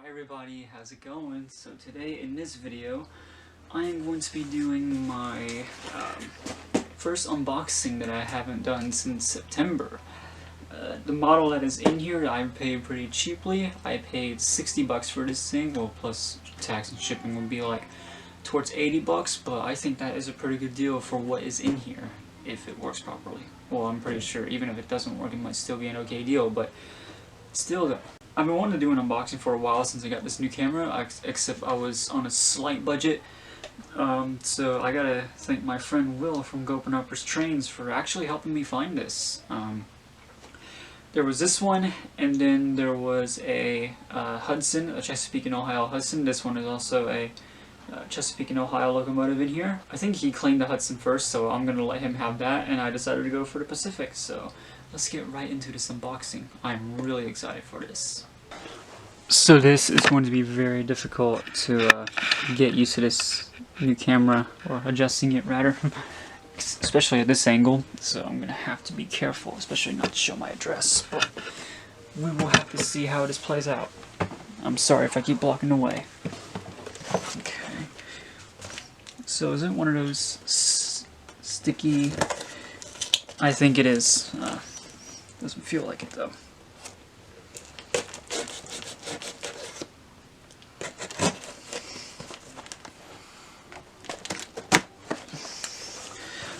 Hi everybody, how's it going? So today in this video, I am going to be doing my first unboxing that I haven't done since September. The model that is in here I paid pretty cheaply. I paid 60 bucks for this thing, well plus tax and shipping would be like towards 80 bucks, but I think that is a pretty good deal for what is in here, if it works properly. Well, I'm pretty sure even if it doesn't work it might still be an okay deal, but still, I've been wanting to do an unboxing for a while since I got this new camera, except I was on a slight budget. So I gotta thank my friend Will from Gopin Uppers Trains for actually helping me find this. There was this one, and then there was a Hudson, a Chesapeake and Ohio Hudson. This one is also a Chesapeake and Ohio locomotive in here. I think he claimed the Hudson first, so I'm gonna let him have that, and I decided to go for the Pacific, so let's get right into this unboxing. I'm really excited for this. So this is going to be very difficult to get used to this new camera, or adjusting it rather, especially at this angle, so I'm gonna have to be careful, especially not to show my address, but we will have to see how this plays out. I'm sorry if I keep blocking the way. Okay, so is it one of those sticky? I think it is. Doesn't feel like it though.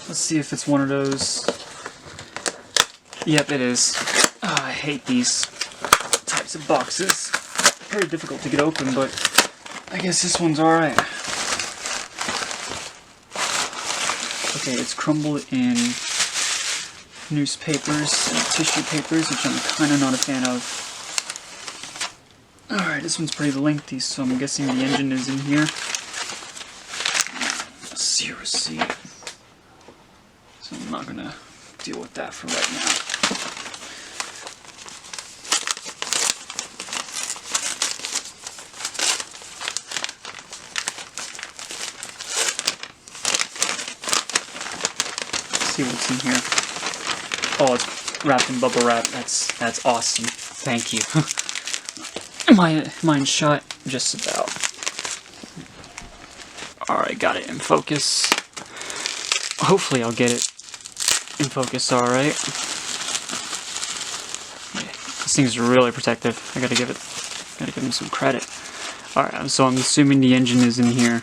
Let's see if it's one of those. Yep, it is. Oh, I hate these types of boxes. Very difficult to get open, but I guess this one's alright. Okay, it's crumbled in newspapers and tissue papers, which I'm kind of not a fan of. Alright, this one's pretty lengthy, so I'm guessing the engine is in here. Let's see a receipt. So I'm not gonna deal with that for right now. Let's see what's in here. Oh, it's wrapped in bubble wrap. That's awesome. Thank you. Mine's shot just about. Alright, got it in focus. Hopefully I'll get it in focus alright. Yeah, this thing's really protective. I gotta give him some credit. Alright, so I'm assuming the engine is in here.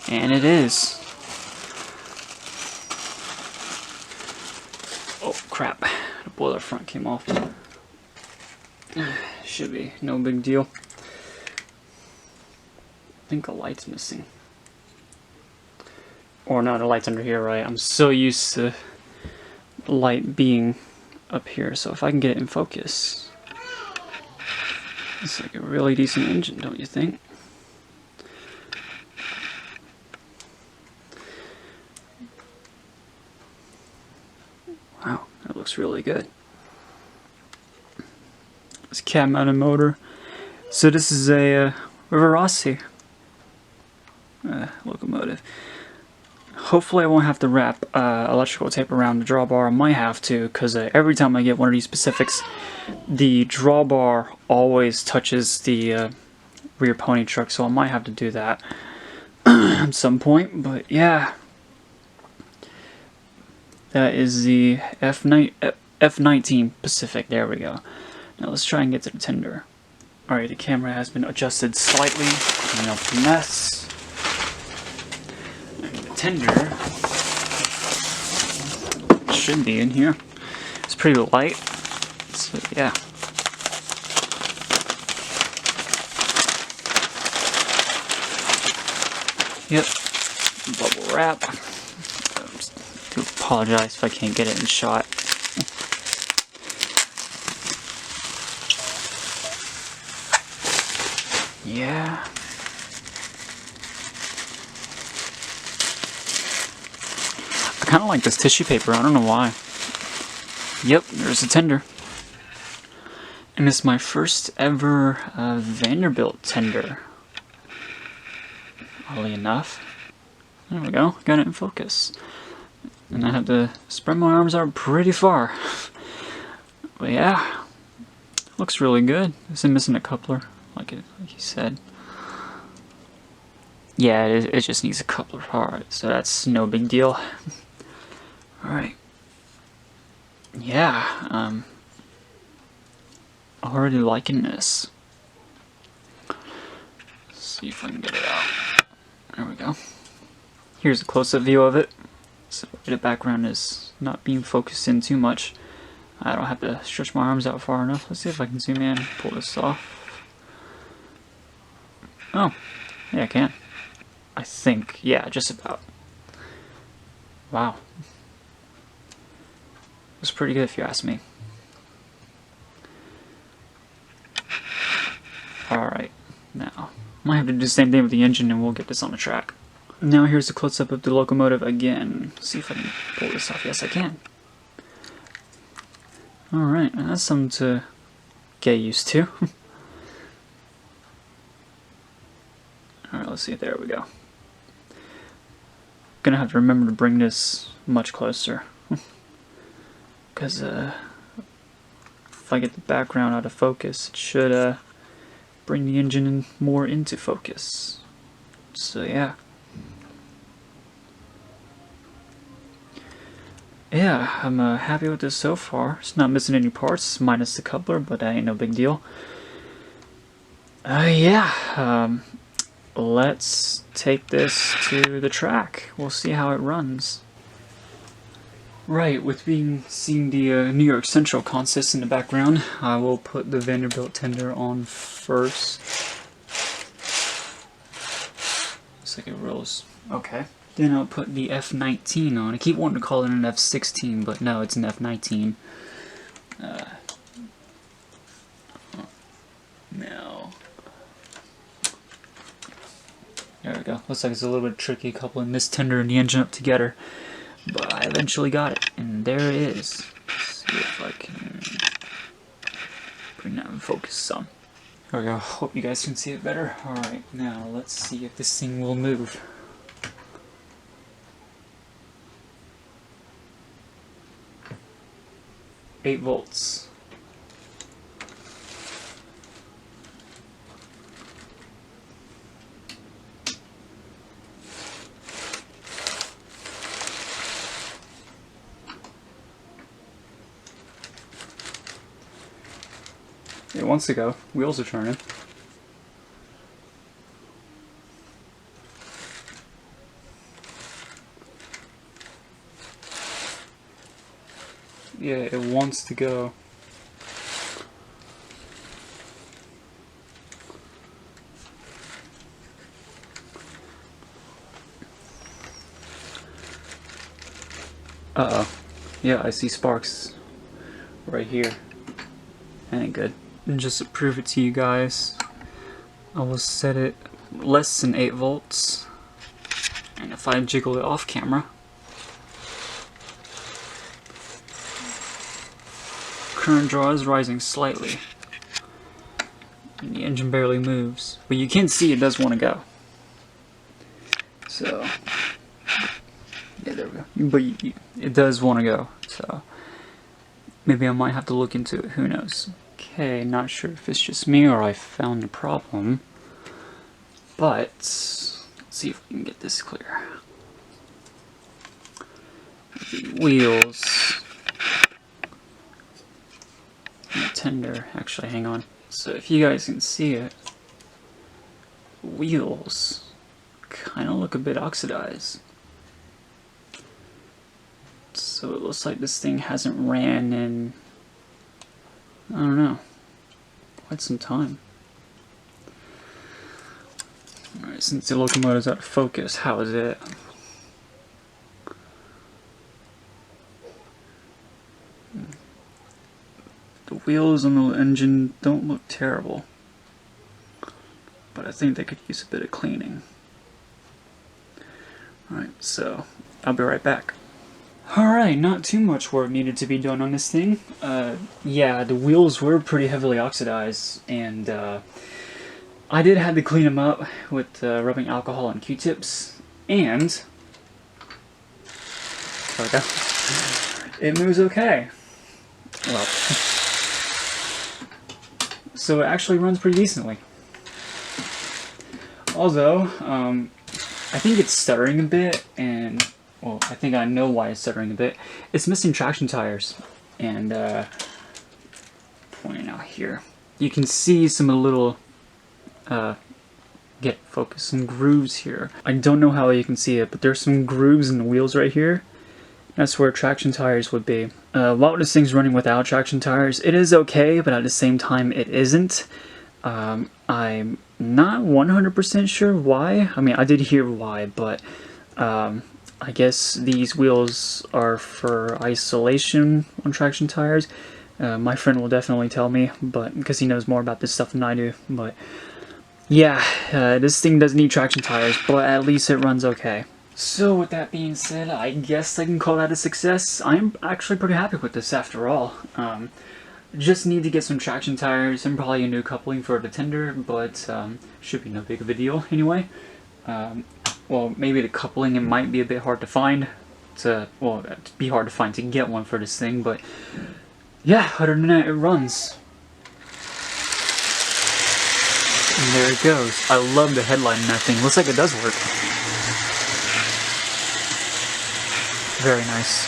And it is. Oh crap, the boiler front came off. Should be no big deal. I think a light's missing. Or not, a light's under here, right? I'm so used to the light being up here, so if I can get it in focus. It's like a really decent engine, don't you think? Wow, that looks really good. It's a cab mounted motor. So this is a Rivarossi locomotive. Hopefully I won't have to wrap electrical tape around the drawbar. I might have to, because every time I get one of these Pacifics, the drawbar always touches the rear pony truck, so I might have to do that at some point, but yeah. That is the F-19 Pacific, there we go. Now let's try and get to the tender. Alright, the camera has been adjusted slightly, clean up the mess. And the tender should be in here. It's pretty light, so yeah. Yep, bubble wrap. I do apologize if I can't get it in shot. Yeah. I kind of like this tissue paper, I don't know why. Yep, there's a tender. And it's my first ever Vanderbilt tender. Oddly enough. There we go, got it in focus. and I have to spread my arms out pretty far. But yeah, looks really good. Is it missing a coupler, like you said? Yeah, it just needs a coupler. Alright, so that's no big deal. Alright. Yeah, already liking this. Let's see if I can get it out. There we go. Here's a close-up view of it. So the background is not being focused in too much. I don't have to stretch my arms out far enough. Let's see if I can zoom in, pull this off. Oh, yeah, I can. I think, yeah, just about. Wow. It's pretty good if you ask me. Alright, now, might have to do the same thing with the engine and we'll get this on the track. Now here's a close-up of the locomotive again. See if I can pull this off. Yes, I can. Alright, that's something to get used to. Alright, let's see. There we go. Gonna have to remember to bring this much closer. Because if I get the background out of focus, it should bring the engine more into focus. So yeah. Yeah, I'm happy with this so far. It's not missing any parts, minus the coupler, but that ain't no big deal. Let's take this to the track. We'll see how it runs. Right, with seeing the New York Central consist in the background, I will put the Vanderbilt tender on first. Looks like it rolls. Okay. Then I'll put the F-19 on. I keep wanting to call it an F-16, but no, it's an F-19. Now, there we go. Looks like it's a little bit tricky coupling this tender and the engine up together, but I eventually got it, and there it is. Let's see if I can bring that in focus some. There we go. Hope you guys can see it better. Alright, now let's see if this thing will move. 8 volts. It wants to go. Wheels are turning. Yeah, it wants to go. Uh-oh. Yeah, I see sparks right here. That ain't good. And just to prove it to you guys, I will set it less than 8 volts. And if I jiggle it off camera, current draw is rising slightly. And the engine barely moves. But you can see it does want to go. So, yeah, there we go. But it does want to go. So, maybe I might have to look into it. Who knows? Okay, not sure if it's just me or I found a problem. But, let's see if we can get this clear. The wheels. And the tender. Actually, hang on. So if you guys can see it, the wheels kind of look a bit oxidized. So it looks like this thing hasn't ran in, I don't know, quite some time. Alright, since the locomotive's out of focus, how is it? The wheels on the engine don't look terrible, but I think they could use a bit of cleaning. Alright, so I'll be right back. Alright, not too much work needed to be done on this thing. Yeah, the wheels were pretty heavily oxidized, and I did have to clean them up with rubbing alcohol on Q-tips, and if there we go. It moves okay. Well, so it actually runs pretty decently. Although, I think it's stuttering a bit, and, well, I think I know why it's stuttering a bit. It's missing traction tires, and, pointing out here, you can see some little, get focus, some grooves here. I don't know how you can see it, but there's some grooves in the wheels right here. That's where traction tires would be. While this thing's running without traction tires, it is okay, but at the same time, it isn't. I'm not 100% sure why. I mean, I did hear why, but I guess these wheels are for isolation on traction tires. My friend will definitely tell me, but because he knows more about this stuff than I do. But yeah, this thing does need traction tires, but at least it runs okay. So with that being said, I guess I can call that a success. I'm actually pretty happy with this after all. Just need to get some traction tires and probably a new coupling for the tender, but should be no big of a deal anyway. Well, maybe the coupling, it might be a bit hard to find. It'd be hard to find to get one for this thing, but yeah, other than that, it runs. And there it goes. I love the headlight in that thing. Looks like it does work. Very nice.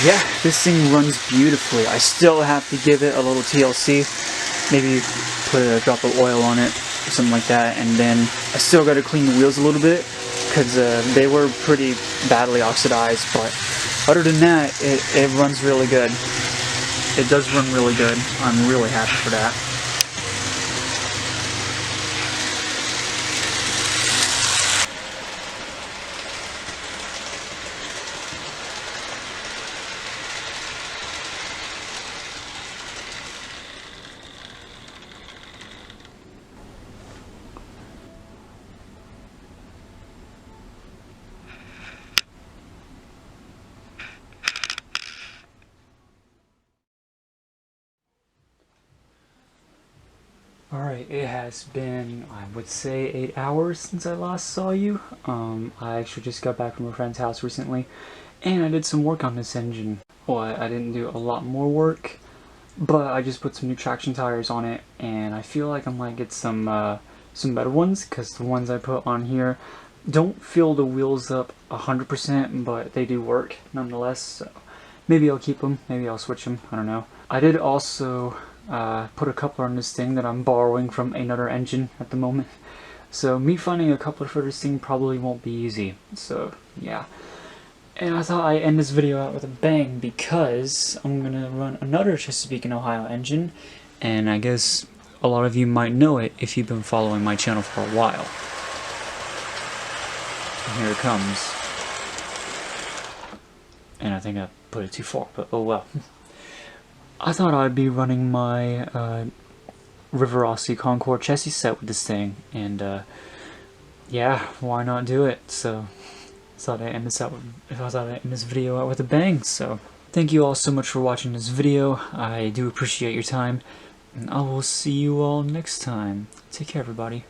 Yeah, this thing runs beautifully. I still have to give it a little TLC. Maybe put a drop of oil on it, or something like that. And then I still got to clean the wheels a little bit, because they were pretty badly oxidized. But other than that, it runs really good. It does run really good. I'm really happy for that. Alright, it has been, I would say, 8 hours since I last saw you. I actually just got back from a friend's house recently, and I did some work on this engine. Well, I didn't do a lot more work, but I just put some new traction tires on it, and I feel like I might get some better ones, because the ones I put on here don't fill the wheels up 100%, but they do work nonetheless, so maybe I'll keep them, maybe I'll switch them, I don't know. I did also put a coupler on this thing that I'm borrowing from another engine at the moment. So me finding a coupler for this thing probably won't be easy. So yeah. And I thought I'd end this video out with a bang because I'm gonna run another Chesapeake and Ohio engine, and I guess a lot of you might know it if you've been following my channel for a while. And here it comes. And I think I put it too far, but oh well. I thought I'd be running my Rivarossi Concord chassis set with this thing, and yeah, why not do it? So I thought I'd end this video out with a bang. So thank you all so much for watching this video. I do appreciate your time, and I will see you all next time. Take care, everybody.